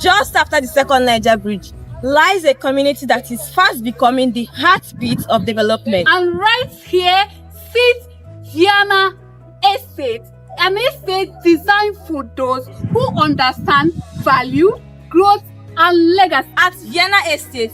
Just after the second Niger Bridge lies a community that is fast becoming the heartbeat of development. And right here sits Vienna Estate, an estate designed for those who understand value, growth, and legacy. At Vienna Estate,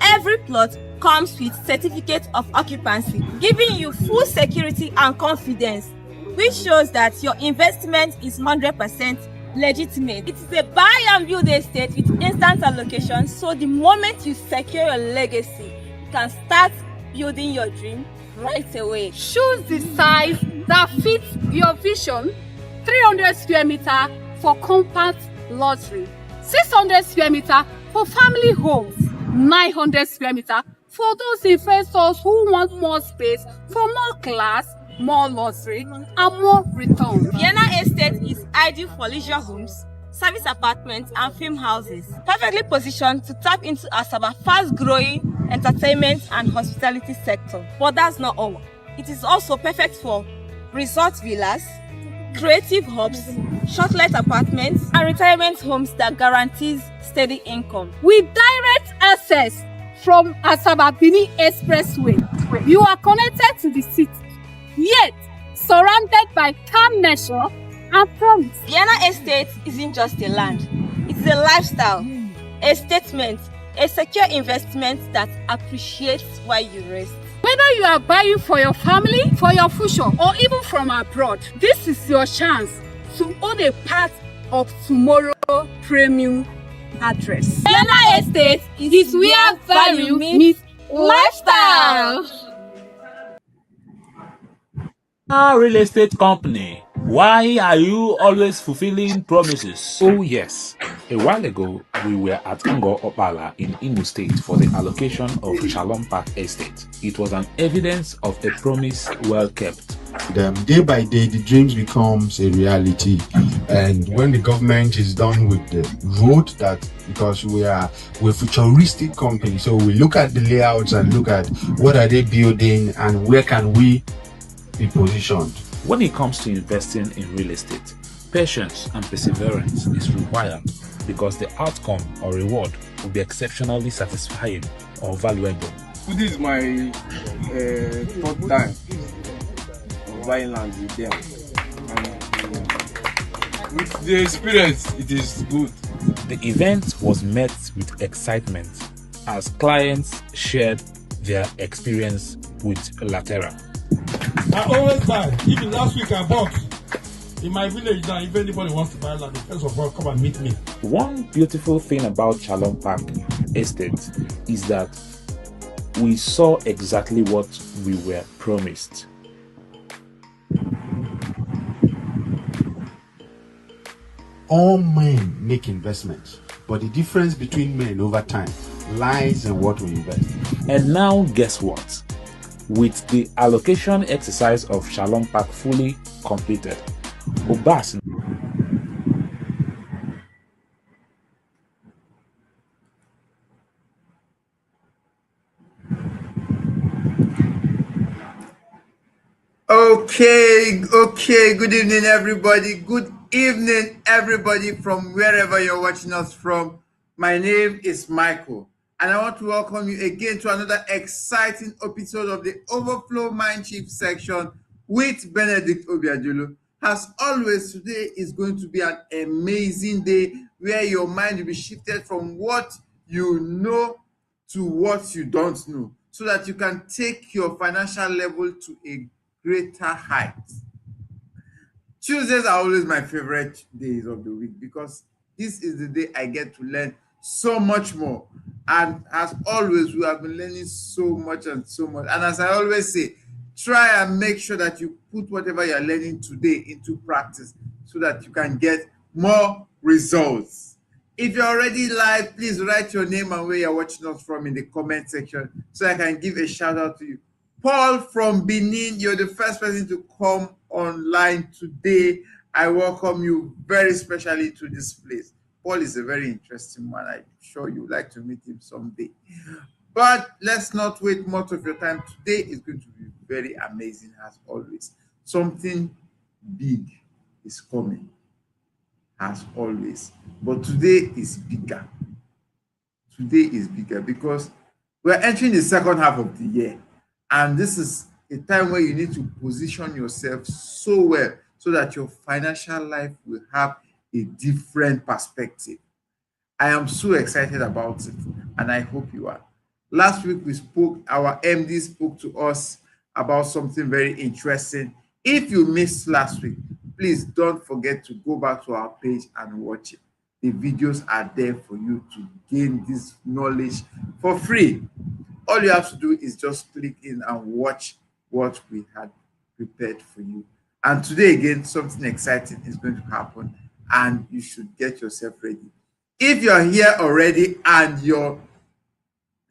every plot comes with certificate of occupancy, giving you full security and confidence, which shows that your investment is 100% legitimate. It is a buy and build estate with instant allocation, so the moment you secure your legacy, you can start building your dream right away. Choose the size that fits your vision: 300 square meter for compact luxury, 600 square meter for family homes, 900 square meter for those investors who want more space for more class, more luxury, and more return. Vienna Estate is ideal for leisure homes, service apartments, and film houses, perfectly positioned to tap into Asaba's fast-growing entertainment and hospitality sector. But that's not all. It is also perfect for resort villas, creative hubs, short-let apartments, and retirement homes that guarantees steady income. With direct access from Asaba Benin Expressway, you are connected to the city, yet surrounded by calm nature and promise. Vienna Estate isn't just a land, it's a lifestyle, a statement, a secure investment that appreciates while you rest. Whether you are buying for your family, for your future, or even from abroad, this is your chance to own a part of tomorrow premium address. Vienna Estate is where value meets lifestyle. Our real estate company, why are you always fulfilling promises? Oh yes, a while ago we were at Ngo Opala in Imo State for the allocation of Shalom Park Estate. It was an evidence of a promise well kept. Day by day the dreams becomes a reality, and when the government is done with the road, that because we're a futuristic company, so we look at the layouts and look at what are they building and where can we be positioned. When it comes to investing in real estate, patience and perseverance is required because the outcome or reward will be exceptionally satisfying or valuable. This is my third time of buying land with them. And, with the experience, it is good. The event was met with excitement as clients shared their experience with Latera. I always buy. Even last week I bought in my village now. If anybody wants to buy land, first of all, come and meet me. One beautiful thing about Shalom Park Estate is that we saw exactly what we were promised. All men make investments, but the difference between men over time lies in what we invest. And now guess what? With the allocation exercise of Shalom Park fully completed, Obas Okay, good evening everybody. Good evening everybody from wherever you're watching us from. My name is Michael, and I want to welcome you again to another exciting episode of the Overflow Mindshift section with Benedict Obiajulu. As always, today is going to be an amazing day where your mind will be shifted from what you know to what you don't know, so that you can take your financial level to a greater height. Tuesdays are always my favorite days of the week because this is the day I get to learn so much more. And as always, we have been learning so much and so much. And as I always say, try and make sure that you put whatever you're learning today into practice so that you can get more results. If you're already live, please write your name and where you're watching us from in the comment section so I can give a shout out to you. Paul from Benin, you're the first person to come online today. I welcome you very specially to this place. Paul is a very interesting man. I'm sure you'd like to meet him someday. But let's not wait much of your time. Today is going to be very amazing as always. Something big is coming. as always. But today is bigger. Today is bigger because we're entering the second half of the year. And this is a time where you need to position yourself so well so that your financial life will have a different perspective. I am so excited about it, and I hope you are. Last week we spoke, our MD spoke to us about something very interesting. If you missed last week, please don't forget to go back to our page and watch it. The videos are there for you to gain this knowledge for free. All you have to do is just click in and watch what we had prepared for you. And today again, something exciting is going to happen, and you should get yourself ready. If you're here already and you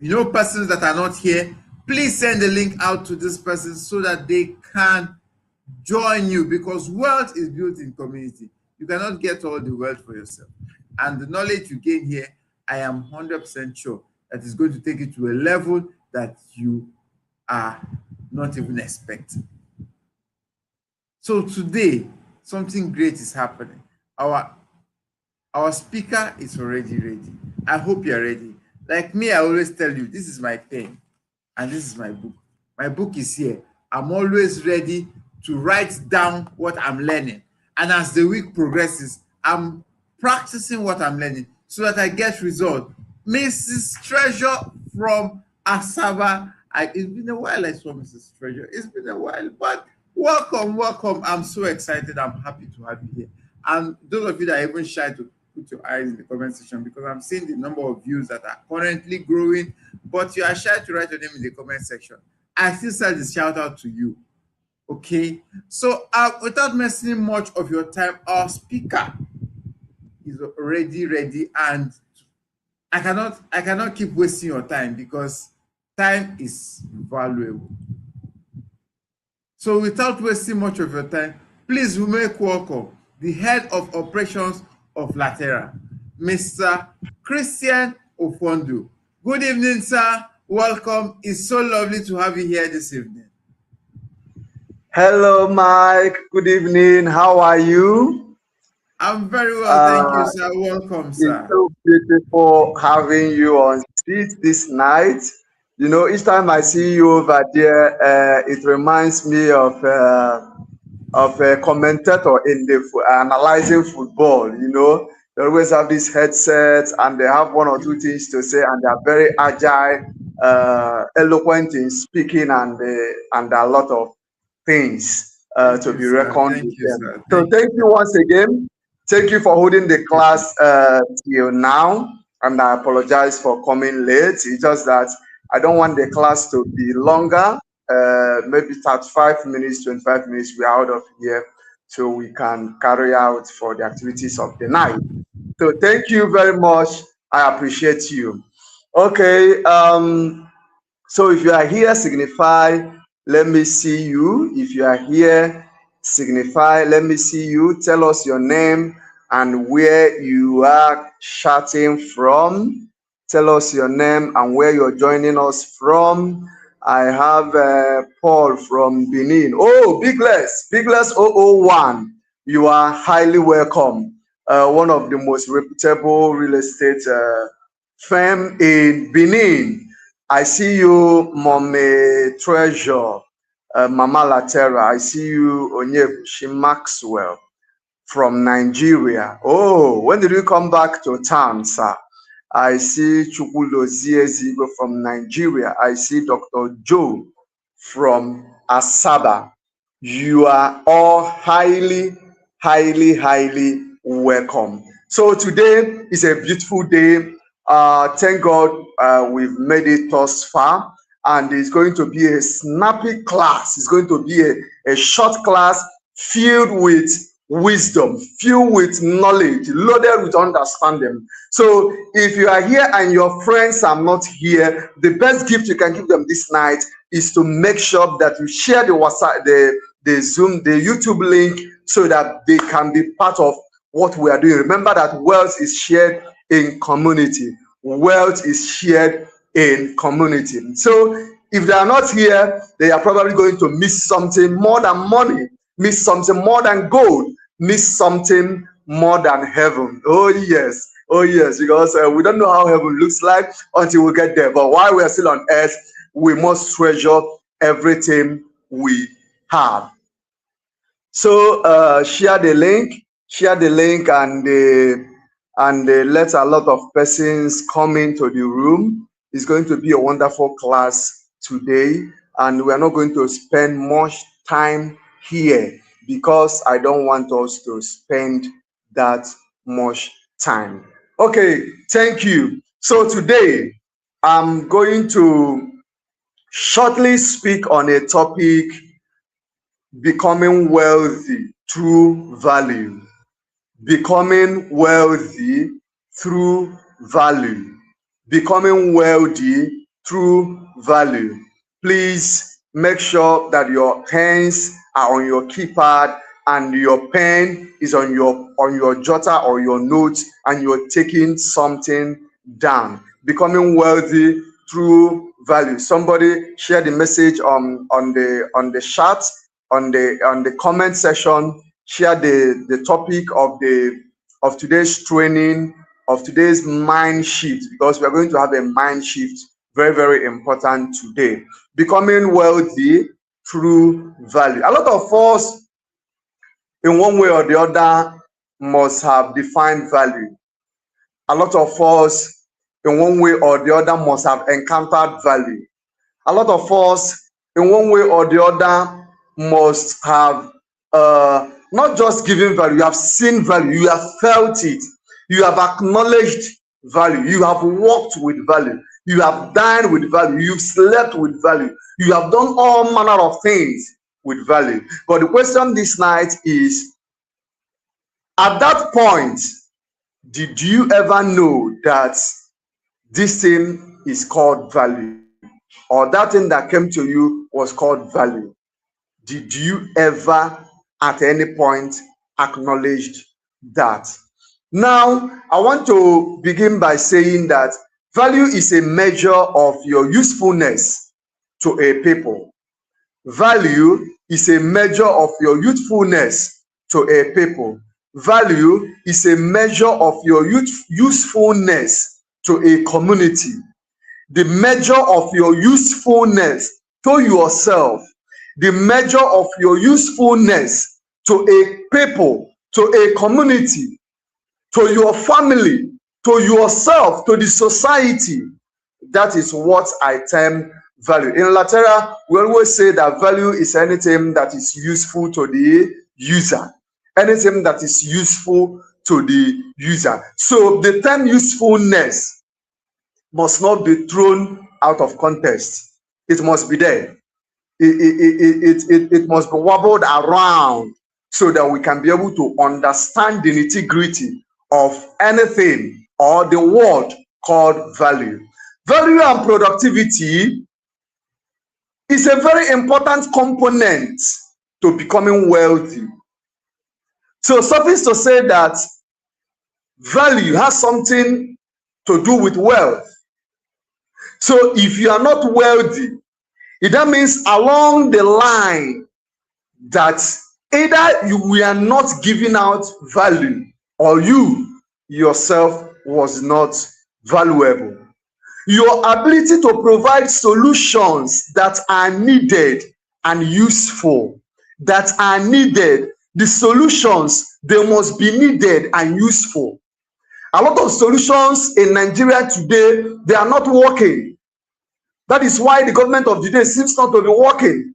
know persons that are not here, please send the link out to this person so that they can join you, because wealth is built in community. You cannot get all the wealth for yourself. And the knowledge you gain here, I am 100% sure that is going to take you to a level that you are not even expecting. So today, something great is happening. Our speaker is already ready. I hope you're ready. Like me, I always tell you, this is my pen and this is my book. My book is here. I'm always ready to write down what I'm learning. And as the week progresses, I'm practicing what I'm learning so that I get results. Mrs. Treasure from Asaba. It's been a while I saw Mrs. Treasure. It's been a while, but welcome, welcome. I'm so excited. I'm happy to have you here. And those of you that are even shy to put your eyes in the comment section, because I'm seeing the number of views that are currently growing, but you are shy to write your name in the comment section. I still send this shout out to you. Okay, so without missing much of your time, our speaker is already ready, and I cannot keep wasting your time because time is valuable. So without wasting much of your time, please make welcome the head of operations of Latera, Mr. Christian Ofondu. Good evening, sir. Welcome. It's so lovely to have you here this evening. Hello, Mike. Good evening. How are you? I'm very well, thank you, sir. Welcome, sir. It's so beautiful having you on seat this night. You know, each time I see you over there, it reminds me of a commentator in the analyzing football. You know, they always have these headsets and they have one or two things to say, and they are very agile, eloquent in speaking, and a lot of things to be reckoned with them. So thank you once again. Thank you for holding the class till now, and I apologize for coming late. It's just that I don't want the class to be longer. Maybe 35 minutes, 25 minutes, we're out of here so we can carry out for the activities of the night. So thank you very much. I appreciate you. Okay, so if you are here, signify, let me see you. If you are here, signify, let me see you. Tell us your name and where you are chatting from. Tell us your name and where you're joining us from. I have Paul from Benin. Oh, Bigless 001. You are highly welcome. One of the most reputable real estate firm in Benin. I see you, Mommy Treasure, Mama Latera. I see you, Onyebushi Maxwell from Nigeria. Oh, when did you come back to town, sir? I see Chukwulo Ziezigo from Nigeria. I see Dr. Joe from Asaba. You are all highly, highly, highly welcome. So today is a beautiful day. Thank God we've made it thus far, and it's going to be a snappy class. It's going to be a short class filled with wisdom, filled with knowledge, loaded with understanding. So if you are here and your friends are not here, the best gift you can give them this night is to make sure that you share the WhatsApp, the Zoom, the YouTube link, so that they can be part of what we are doing. Remember that wealth is shared in community. Wealth is shared in community. So if they are not here, they are probably going to miss something more than money, miss something more than gold, miss something more than heaven. Oh yes, because we don't know how heaven looks like until we get there. But while we are still on earth, we must treasure everything we have. So share the link, and let a lot of persons come into the room. It's going to be a wonderful class today, and we are not going to spend much time here because I don't want us to spend that much time. Okay, thank you. So today I'm going to shortly speak on a topic: becoming wealthy through value. Becoming wealthy through value. Becoming wealthy through value. Please make sure that your hands are on your keypad and your pen is on your jotter or your notes, and you're taking something down. Becoming wealthy through value. Somebody share the message on the chat, on the comment section. Share the topic of today's training, of today's mind shift, because we are going to have a mind shift, very, very important today. Becoming wealthy through value. A lot of us, in one way or the other, must have defined value. A lot of us, in one way or the other, must have encountered value. A lot of us, in one way or the other, must have not just given value, you have seen value, you have felt it, you have acknowledged value, you have walked with value, you have dined with value, you've slept with value, you have done all manner of things with value. But the question this night is, at that point, did you ever know that this thing is called value, or that thing that came to you was called value? Did you ever at any point acknowledge that? Now, I want to begin by saying that value is a measure of your usefulness to a people. Value is a measure of your usefulness to a people. Value is a measure of your usefulness to a community. The measure of your usefulness to yourself. The measure of your usefulness to a people, to a community, to your family, to yourself, to the society. That is what I term value. In Lateral, we always say that value is anything that is useful to the user. Anything that is useful to the user. So the term usefulness must not be thrown out of context. It must be there. It must be wobbled around so that we can be able to understand the nitty-gritty of anything or the word called value. Value and productivity is a very important component to becoming wealthy. So suffice to say that value has something to do with wealth. So if you are not wealthy, that means along the line that either we are not giving out value or you yourself was not valuable. Your ability to provide solutions that are needed and useful, that are needed, the solutions, they must be needed and useful. A lot of solutions in Nigeria today, they are not working. That is why the government of the day seems not to be working,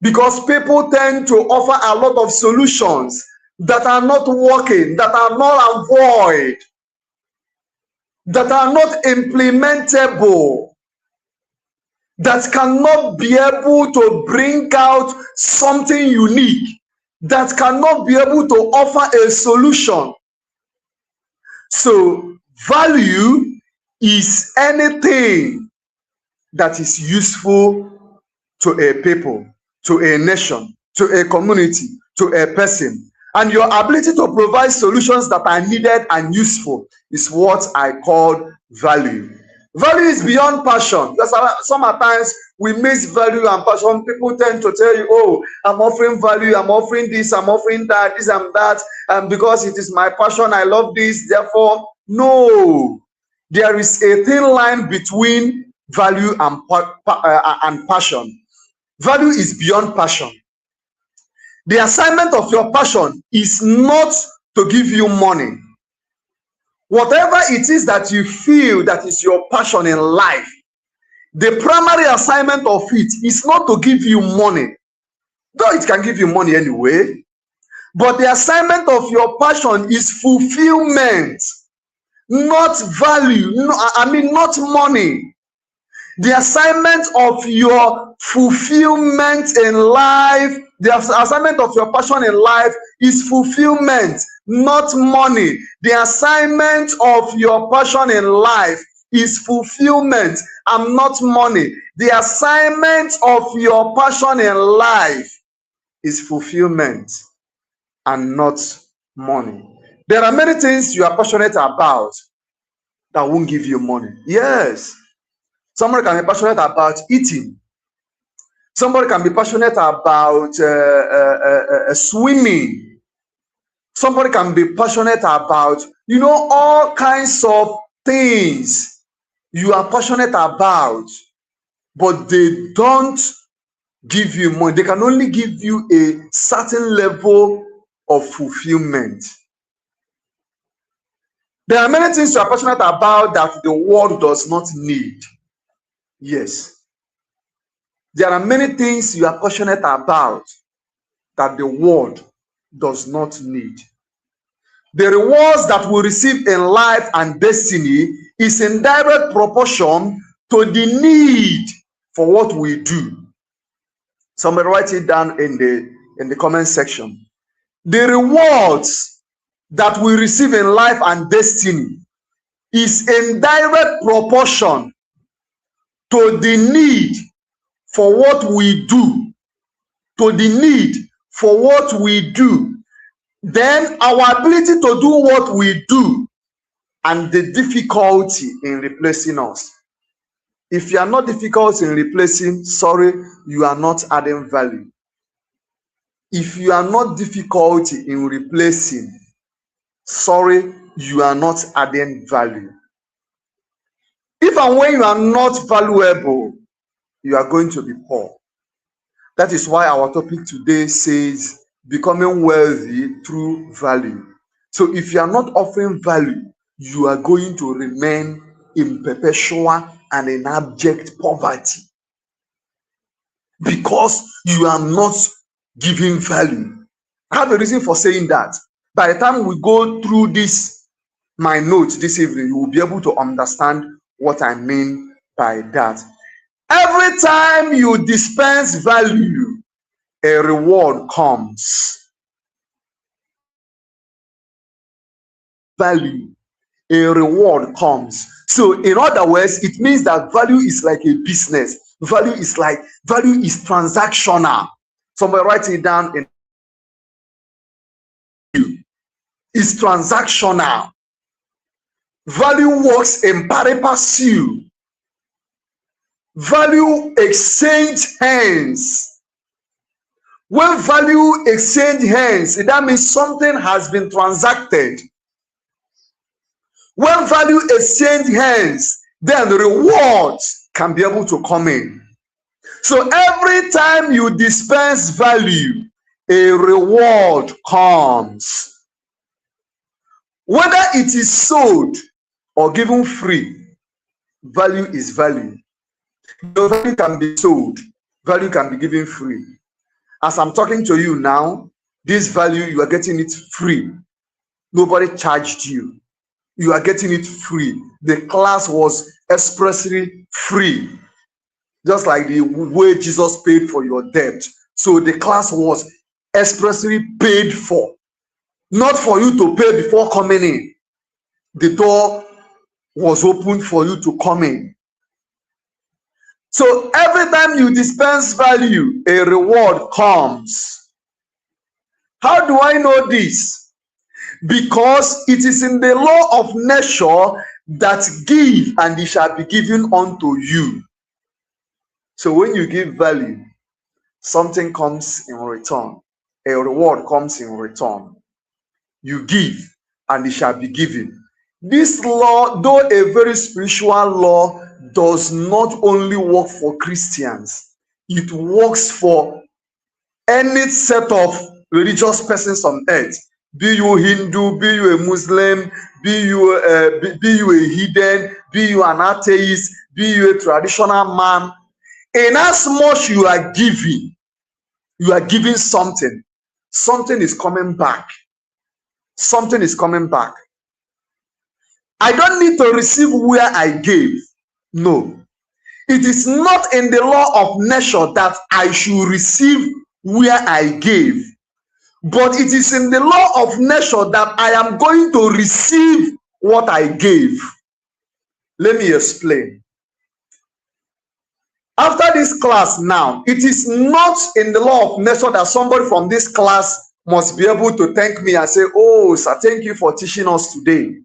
because people tend to offer a lot of solutions that are not working, that are null and void, that are not implementable, that cannot be able to bring out something unique, that cannot be able to offer a solution. So value is anything that is useful to a people, to a nation, to a community, to a person. And your ability to provide solutions that are needed and useful is what I call value. Value is beyond passion. Because sometimes we mix value and passion. People tend to tell you, oh, I'm offering value, I'm offering this, I'm offering that, this and that, and because it is my passion, I love this, therefore, no. There is a thin line between value and passion. Value is beyond passion. The assignment of your passion is not to give you money. Whatever it is that you feel that is your passion in life, the primary assignment of it is not to give you money, though it can give you money anyway. But the assignment of your passion is fulfillment, not value. Not money. The assignment of your fulfillment in life, the assignment of your passion in life is fulfillment, not money. The assignment of your passion in life is fulfillment and not money. The assignment of your passion in life is fulfillment and not money. There are many things you are passionate about that won't give you money. Yes. Somebody can be passionate about eating. Somebody can be passionate about swimming. Somebody can be passionate about, all kinds of things you are passionate about, but they don't give you money. They can only give you a certain level of fulfillment. There are many things you are passionate about that the world does not need. Yes. There are many things you are passionate about that the world does not need. The rewards that we receive in life and destiny is in direct proportion to the need for what we do. Somebody write it down in the comment section. The rewards that we receive in life and destiny is in direct proportion to the need for what we do, to the need for what we do, then our ability to do what we do, and the difficulty in replacing us. If you are not difficult in replacing, sorry, you are not adding value. If you are not difficult in replacing, sorry, you are not adding value. If and when you are not valuable, you are going to be poor. That is why our topic today says becoming wealthy through value. So if you are not offering value, you are going to remain in perpetual and in abject poverty because you are not giving value. I have a reason for saying that. By the time we go through this, my notes this evening, you will be able to understand what I mean by that. Every time you dispense value, a reward comes. Value, a reward comes. So in other words, it means that value is like a business. Value is transactional. Somebody write it down. It's transactional. Value works in pari passu. Value exchange hands. When value exchange hands, that means something has been transacted. When value exchange hands, then the rewards can be able to come in. So every time you dispense value, a reward comes. Whether it is sold or given free, value is value. The value can be sold, value can be given free. As I'm talking to you now, this value, you are getting it free. Nobody charged you. You are getting it free. The class was expressly free. Just like the way Jesus paid for your debt. So the class was expressly paid for. Not for you to pay before coming in. The door was open for you to come in. So every time you dispense value, a reward comes. How do I know this? Because it is in the law of nature that give and it shall be given unto you. So when you give value, something comes in return. A reward comes in return. You give, and it shall be given. This law, though a very spiritual law, does not only work for Christians, it works for any set of religious persons on earth. Be you Hindu, be you a Muslim, be you a heathen, be you an atheist, be you a traditional man. In as much you are giving something. Something is coming back. Something is coming back. I don't need to receive where I gave. No. It is not in the law of nature that I should receive where I gave. But it is in the law of nature that I am going to receive what I gave. Let me explain. After this class now, it is not in the law of nature that somebody from this class must be able to thank me and say, oh, sir, thank you for teaching us today.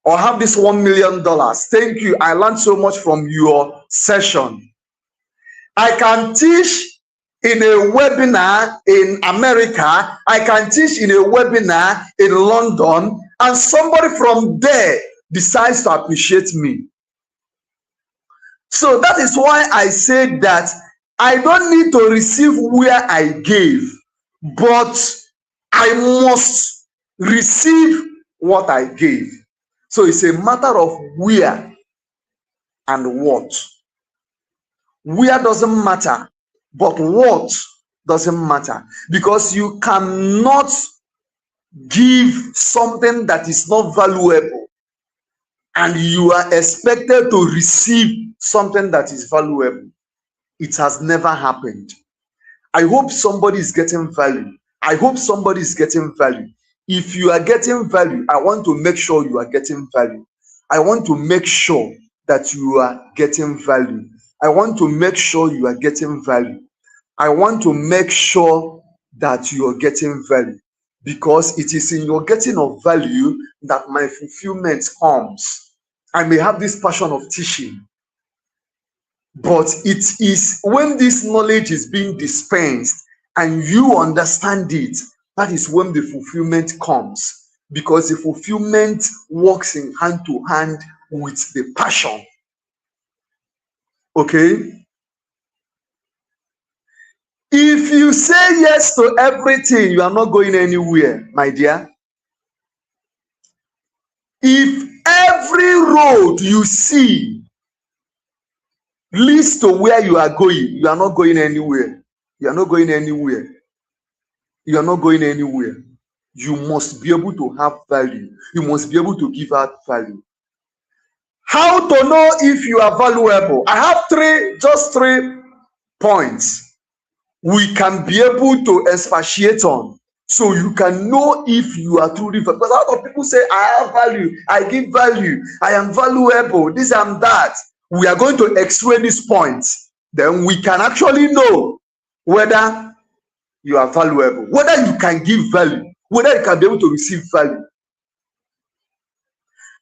Or have this $1 million. Thank you. I learned so much from your session. I can teach in a webinar in America. I can teach in a webinar in London. And somebody from there decides to appreciate me. So that is why I said that I don't need to receive where I gave, but I must receive what I gave. So it's a matter of where and what. Where doesn't matter, but what doesn't matter. Because you cannot give something that is not valuable and you are expected to receive something that is valuable. It has never happened. I hope somebody is getting value. I hope somebody is getting value. If you are getting value, I want to make sure you are getting value. I want to make sure that you are getting value. I want to make sure you are getting value. I want to make sure that you are getting value, because it is in your getting of value that my fulfillment comes. I may have this passion of teaching, but it is when this knowledge is being dispensed and you understand it, that is when the fulfillment comes, because the fulfillment works in hand to hand with the passion. Okay? If you say yes to everything, you are not going anywhere, my dear. If every road you see leads to where you are going, you are not going anywhere. You are not going anywhere. You are not going anywhere. You must be able to have value. You must be able to give out value. How to know if you are valuable? I have just three points we can be able to expatiate on, so you can know if you are truly valuable. Because a lot of people say, I have value, I give value, I am valuable, this and that. We are going to x-ray these points. Then we can actually know whether you are valuable, whether you can give value, whether you can be able to receive value.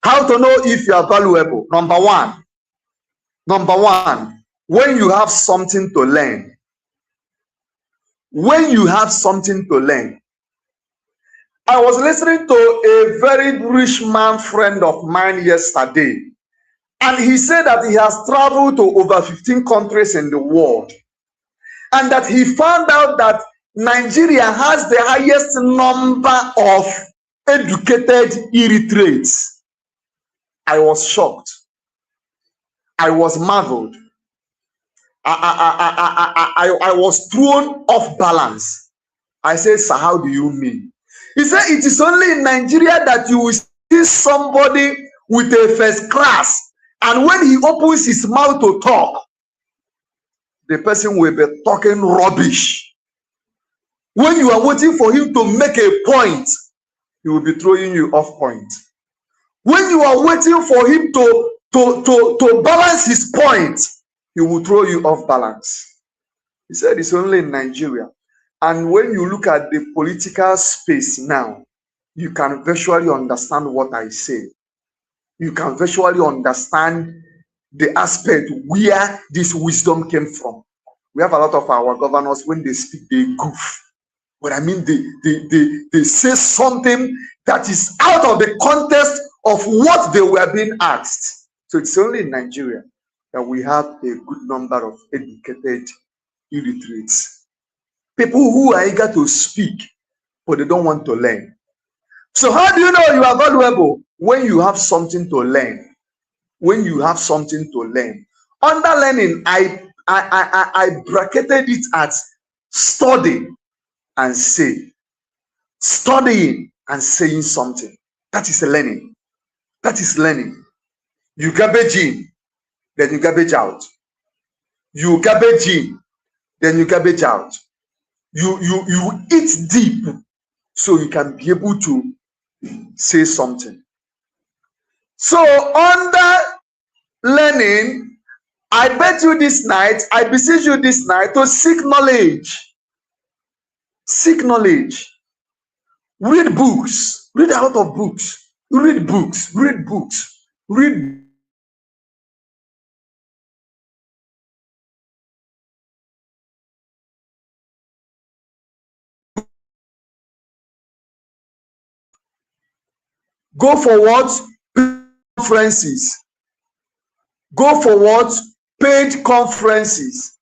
How to know if you are valuable? Number one, when you have something to learn. When you have something to learn. I was listening to a very rich man friend of mine yesterday, and he said that he has traveled to over 15 countries in the world, and that he found out that Nigeria has the highest number of educated illiterates. I was shocked. I was marveled. I was thrown off balance. I said, sir, how do you mean? He said, it is only in Nigeria that you will see somebody with a first class, and when he opens his mouth to talk, the person will be talking rubbish. When you are waiting for him to make a point, he will be throwing you off point. When you are waiting for him to balance his point, he will throw you off balance. He said it's only in Nigeria. And when you look at the political space now, you can virtually understand what I say. You can virtually understand the aspect where this wisdom came from. We have a lot of our governors, when they speak, they goof. But I mean, they say something that is out of the context of what they were being asked. So it's only in Nigeria that we have a good number of educated illiterates. People who are eager to speak, but they don't want to learn. So how do you know you are valuable? When you have something to learn. When you have something to learn. Under learning, I bracketed it as study and say. Studying and saying something. That is learning. That is learning. You garbage in, then you garbage out. You garbage in, then you garbage out. You eat deep so you can be able to say something. So under learning, I bet you this night, I beseech you this night to seek knowledge. Seek knowledge. Read books. Read a lot of books. Read books. Read books. Read. Go for what? Conferences. Go for what? Paid conferences.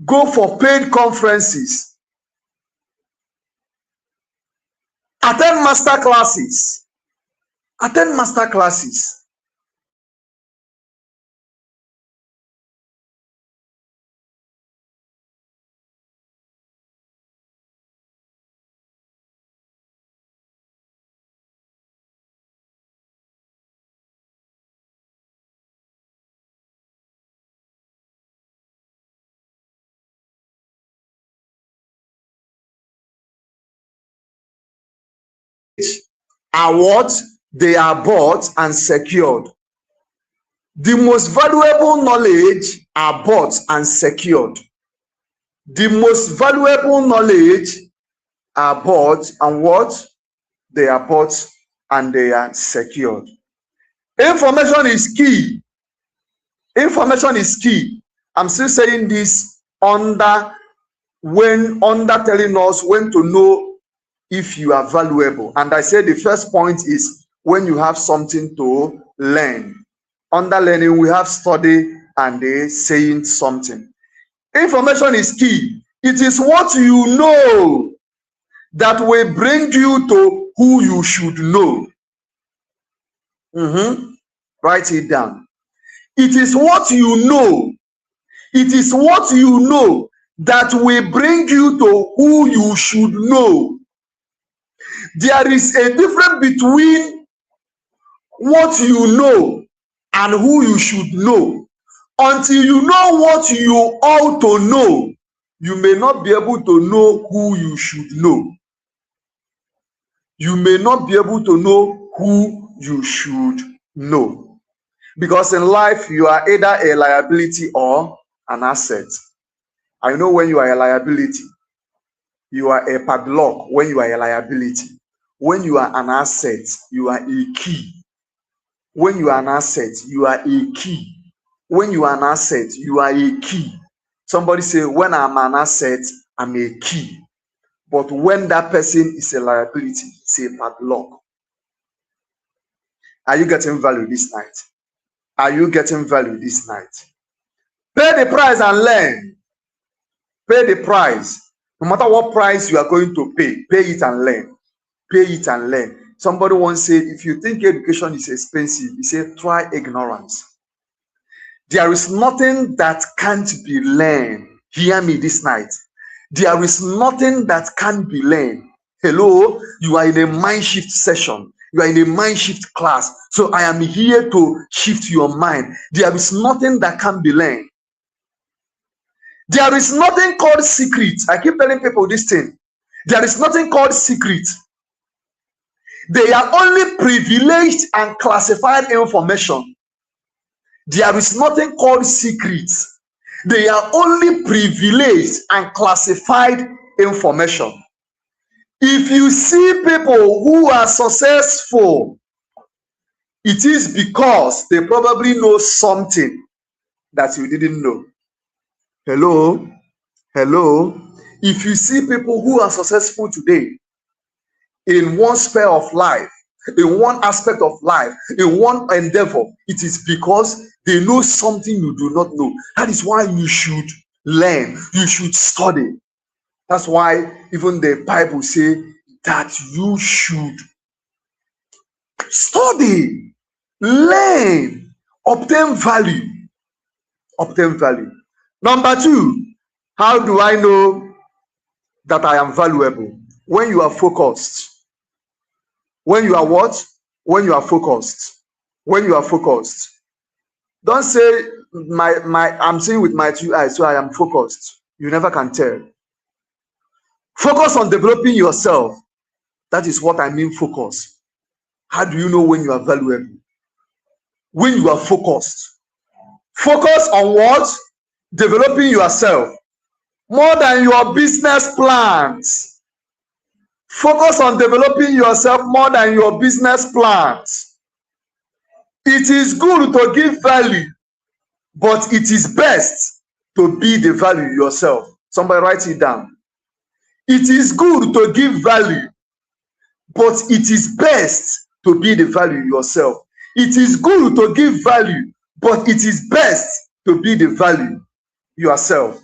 Go for paid conferences. Attend master classes. Attend master classes. Are what? They are bought and secured. The most valuable knowledge are bought and secured. The most valuable knowledge are bought and what? They are bought and they are secured. Information is key. Information is key. I'm still saying this under telling us when to know if you are valuable. And I said the first point is when you have something to learn. Under learning, we have study and saying something. Information is key. It is what you know that will bring you to who you should know. Write it down. It is what you know. It is what you know that will bring you to who you should know. There is a difference between what you know and who you should know. Until you know what you ought to know, you may not be able to know who you should know. You may not be able to know who you should know. Because in life, you are either a liability or an asset. I know when you are a liability, you are a padlock when you are a liability. When you are an asset, you are a key. When you are an asset, you are a key. When you are an asset, you are a key. Somebody say, when I'm an asset, I'm a key. But when that person is a liability, it's a padlock. Are you getting value this night? Are you getting value this night? Pay the price and learn. Pay the price. No matter what price you are going to pay it and learn. Pay it and learn. Somebody once said, if you think education is expensive, he said, try ignorance. There is nothing that can't be learned. Hear me this night. There is nothing that can't be learned. Hello, you are in a mind shift session. You are in a mind shift class. So I am here to shift your mind. There is nothing that can be learned. There is nothing called secret. I keep telling people this thing. There is nothing called secret. They are only privileged and classified information. There is nothing called secrets. They are only privileged and classified information. If you see people who are successful, It is because they probably know something that you didn't know. Hello? Hello? If you see people who are successful today in one sphere of life, in one aspect of life, in one endeavor, it is because they know something you do not know. That is why you should learn, you should study. That's why even the Bible says that you should study, learn, obtain value. Obtain value. Number two, how do I know that I am valuable? When you are focused. When you are what? When you are focused. When you are focused. Don't say I'm seeing with my two eyes, so I am focused. You never can tell. Focus on developing yourself. That is what I mean focus. How do you know when you are valuable? When you are focused. Focus on what? Developing yourself more than your business plans. Focus on developing yourself more than your business plans. It is good to give value, but it is best to be the value yourself. Somebody write it down. It is good to give value, but it is best to be the value yourself. It is good to give value, but it is best to be the value yourself.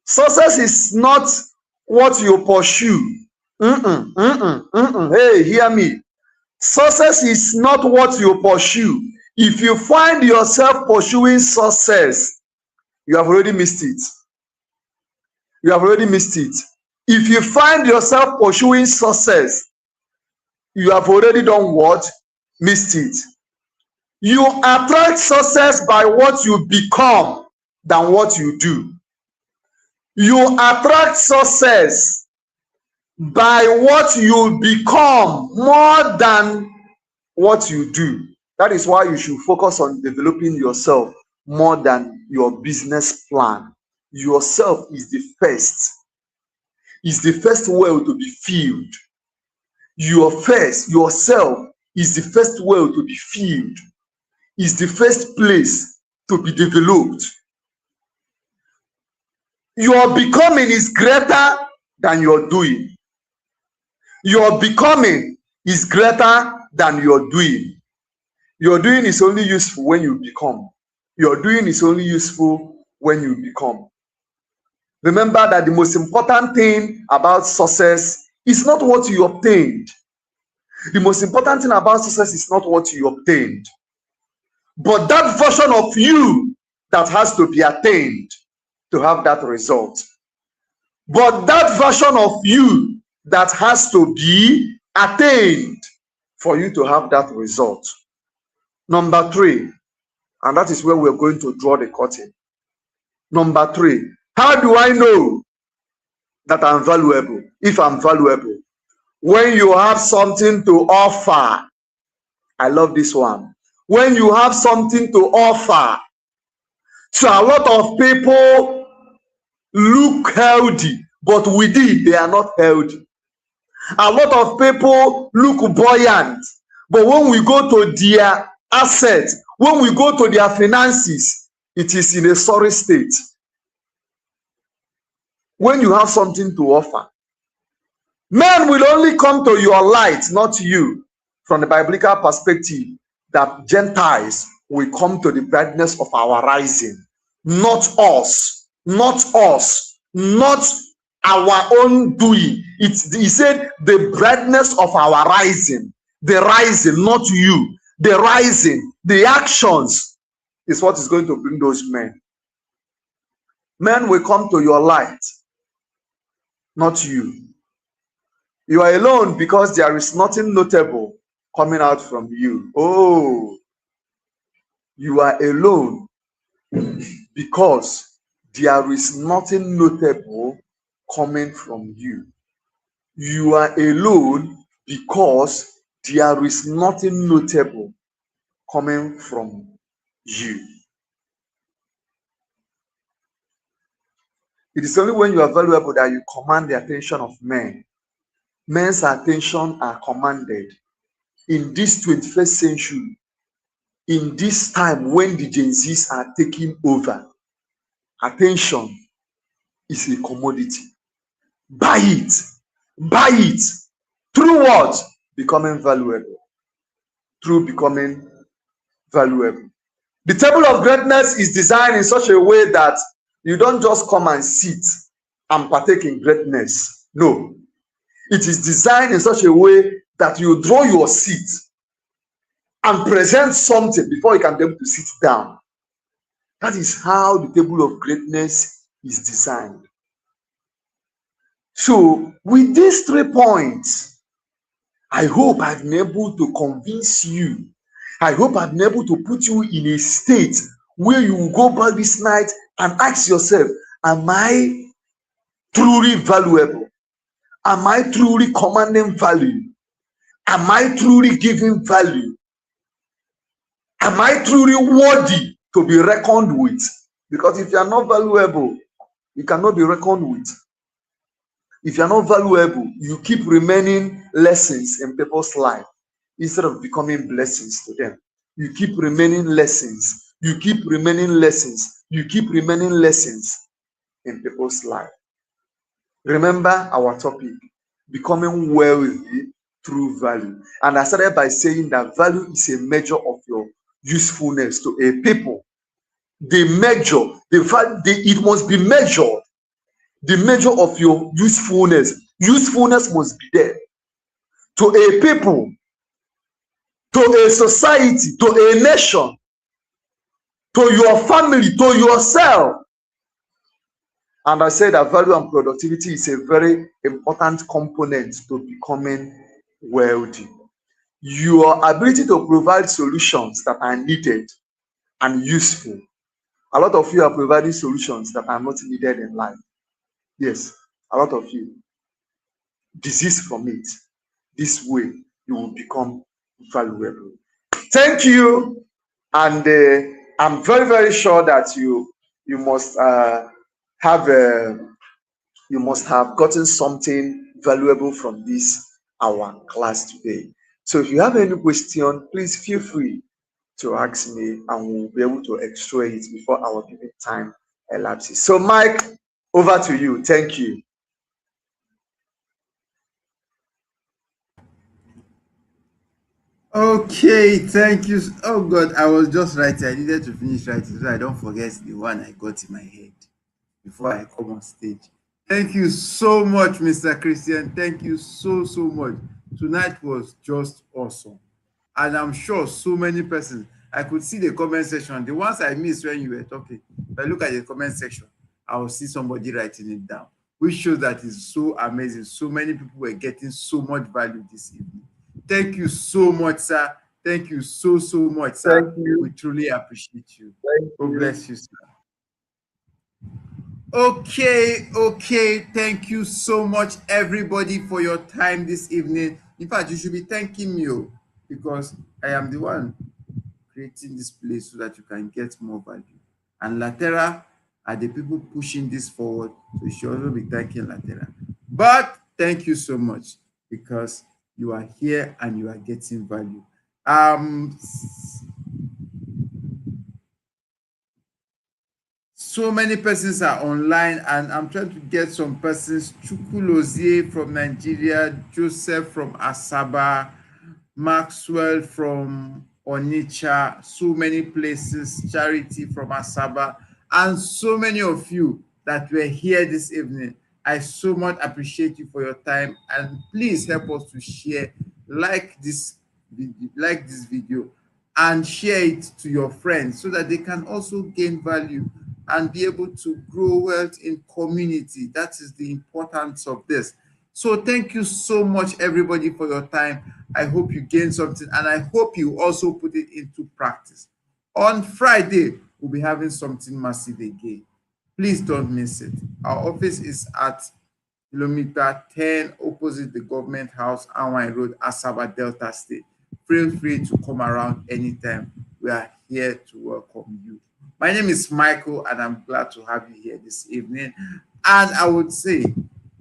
Success is not what you pursue. Hey, hear me. Success is not what you pursue. If you find yourself pursuing success, you have already missed it. You have already missed it. If you find yourself pursuing success, you have already done what? Missed it. You attract success by what you become than what you do. You attract success by what you become more than what you do. That is why you should focus on developing yourself more than your business plan. Yourself is the first. Is the first well to be filled. Yourself is the first well to be filled. Is the first place to be developed. Your becoming is greater than your doing. Your becoming is greater than your doing. Your doing is only useful when you become. Your doing is only useful when you become. Remember that the most important thing about success is not what you obtained. The most important thing about success is not what you obtained, but that version of you that has to be attained to have that result. But that version of you that has to be attained for you to have that result. Number three, and that is where we're going to draw the curtain. Number three, how do I know that I'm valuable? If I'm valuable, when you have something to offer. I love this one. When you have something to offer. So a lot of people look healthy, but within they are not healthy. A lot of people look buoyant, but when we go to their assets, when we go to their finances, it is in a sorry state. When you have something to offer, men will only come to your light, not you. From the biblical perspective, that Gentiles will come to the brightness of our rising. Not us, not us, not our own doing. He said the brightness of our rising, the rising, not you, the rising, the actions is what is going to bring those men. Men will come to your light, not you. You are alone because there is nothing notable coming out from you. Oh, you are alone because there is nothing notable coming from you. You are alone because there is nothing notable coming from you. It is only when you are valuable that you command the attention of men. Men's attention are commanded. In this 21st century, in this time when the Gen Zs are taking over. Attention is a commodity. Buy it. Buy it. Through what? Becoming valuable. Through becoming valuable. The table of greatness is designed in such a way that you don't just come and sit and partake in greatness. No. It is designed in such a way that you draw your seat and present something before you can be able to sit down. That is how the table of greatness is designed. So, with these 3 points, I hope I've been able to convince you. I hope I've been able to put you in a state where you will go back this night and ask yourself, am I truly valuable? Am I truly commanding value? Am I truly giving value? Am I truly worthy to be reckoned with? Because if you are not valuable, you cannot be reckoned with. If you are not valuable, you keep remaining lessons in people's life instead of becoming blessings to them. You keep remaining lessons. You keep remaining lessons. You keep remaining lessons in people's life. Remember our topic, becoming wealthy through value. And I started by saying that value is a measure of your usefulness to a people. It must be measured. The measure of your usefulness. Usefulness must be there to a people, to a society, to a nation, to your family, to yourself. And I said that value and productivity is a very important component to becoming wealthy. Your ability to provide solutions that are needed and useful. A lot of you are providing solutions that are not needed in life. Yes, a lot of you. Desist from it. This way, you will become valuable. Thank you. And I'm very, very sure that you must have gotten something valuable from this our class today. So if you have any question, please feel free to ask me and we'll be able to extract it before our giving time elapses. So Mike, over to you. Thank you. Okay, thank you. Oh God, I was just writing. I needed to finish writing so I don't forget the one I got in my head before I come on stage. Thank you so much, Mr. Christian. Thank you so much. Tonight was just awesome. And I'm sure so many persons, I could see the comment section. The ones I missed when you were talking. If I look at the comment section, I will see somebody writing it down, which shows that it's so amazing. So many people were getting so much value this evening. Thank you so much, sir. Thank you so much, sir. Thank you. We truly appreciate you. Thank God you. bless you, sir. Okay. Thank you so much, everybody, for your time this evening. In fact, you should be thanking me because I am the one creating this place so that you can get more value. And Latera are the people pushing this forward. So you should also be thanking Latera. But thank you so much because you are here and you are getting value. So many persons are online and I'm trying to get some persons. Chukwulozie from Nigeria, Joseph from Asaba, Maxwell from Onitsha, so many places, Charity from Asaba, and so many of you that were here this evening. I so much appreciate you for your time and please help us to share, like this video and share it to your friends so that they can also gain value and be able to grow wealth in community. That is the importance of this. So thank you so much, everybody, for your time. I hope you gained something and I hope you also put it into practice. On Friday, we'll be having something massive again. Please don't miss it. Our office is at kilometer 10 opposite the government house, Anwine Road, Asaba, Delta State. Feel free to come around anytime. We are here to welcome you. My name is Michael, and I'm glad to have you here this evening. And I would say,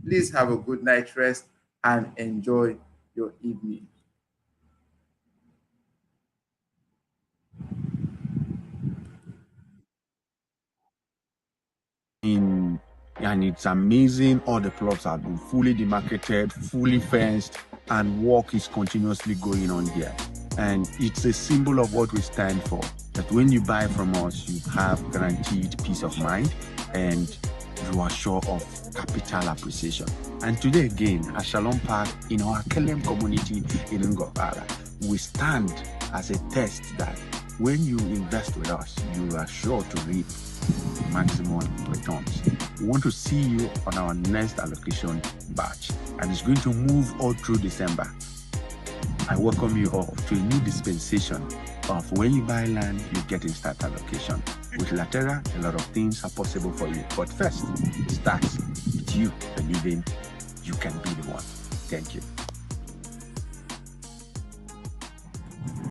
please have a good night rest and enjoy your evening. and it's amazing. All the plots have been fully demarcated, fully fenced, and work is continuously going on here. And it's a symbol of what we stand for, that when you buy from us, you have guaranteed peace of mind and you are sure of capital appreciation. And today again, at Shalom Park in our Kelem community in Ngobara, we stand as a test that when you invest with us, you are sure to reap maximum returns. We want to see you on our next allocation batch, and it's going to move all through December. I welcome you all to a new dispensation of when you buy land, you get instant allocation. With Latera, a lot of things are possible for you. But first, it starts with you believing you can be the one. Thank you.